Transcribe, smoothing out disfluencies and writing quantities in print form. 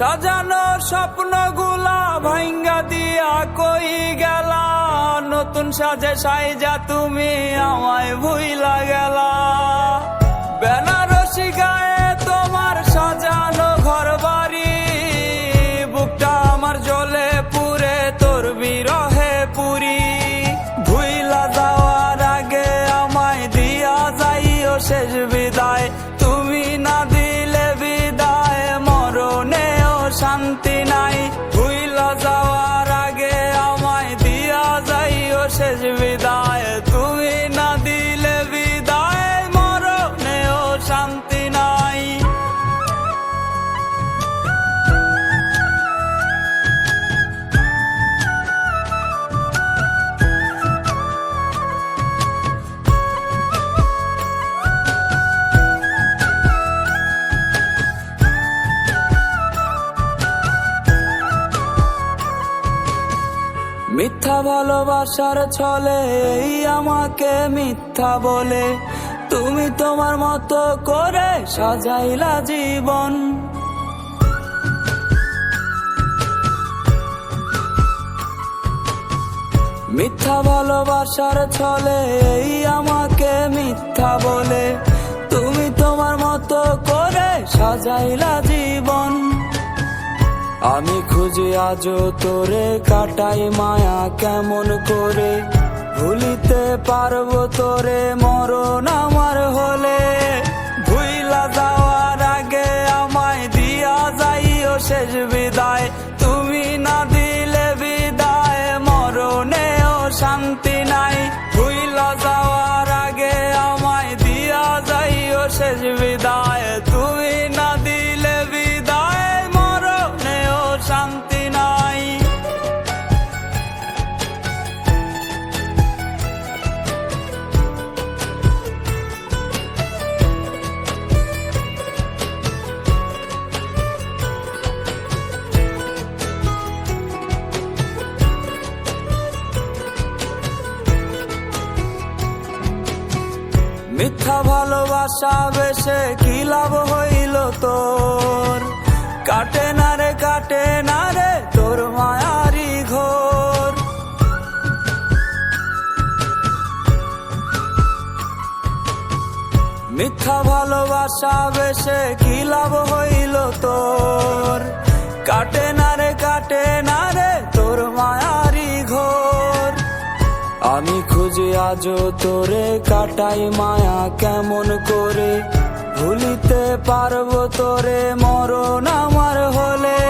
সাজানো স্বপ্নগুলা ভাঙ্গা দিয়া কই গেলা, নতুন সাজে সাইজা তুমি আমায় ভুইলা গেলা। বেনারসি গায়ে তোমার সাজানো ঘর বাড়ি, বুকটা আমার জ্বলে পুরে তোর বিরহে পুরি। ভুইলা যাওয়ার আগে আমায় দিয়া যাইও শেষ বিদায়, তুমি না দিলে বিদায় মরণেও শান্তি নাই। ভুইলা যাওয়ার আগে আমায় দিয়া যাইও শেষ বিদায়, তুমি না দিলে বিদায় মরণেও শান্তি নাই। মিথ্যা ভালোবাসার ছলে এই আমাকে মিথ্যা বলে, তুমি তোমার মতো করে সাজাইলা জীবন। মিথ্যা ভালোবাসার ছলে এই আমাকে মিথ্যা বলে, তুমি তোমার মতো করে সাজাইলা জীবন। আমি খুঁজি আজও তোরে, কাটাই মায়া কেমন করে, ভুলিতে পারবো তোরে মরণ আমার হলে। ভুইলা যাওয়ার আগে আমায় দিয়া যাইও শেষ বিদায়, তুমি না দিলে বিদায় মরণেও শান্তি নাই। ভুইলা যাওয়ার আগে আমায় দিয়া যাইও শেষ বিদায়, তুমি না দিলে বিদায় মরণেও শান্তি নাই। মিথ্যা ভালোবাসা বেশে কি লাভ হইল তোর, কাটে না রে কাটে না রে তোর মায়ারি ঘোর। মিথ্যা ভালোবাসা বেশে কি লাভ হইল তোর, কাটে না রে কাটে না রে তোর মায়ারি ঘোর। আমি খুঁজি আজও তোরে, কাটাই মায়া কেমন করে, ভুলিতে পারবো তোরে মরণ আমার হলে।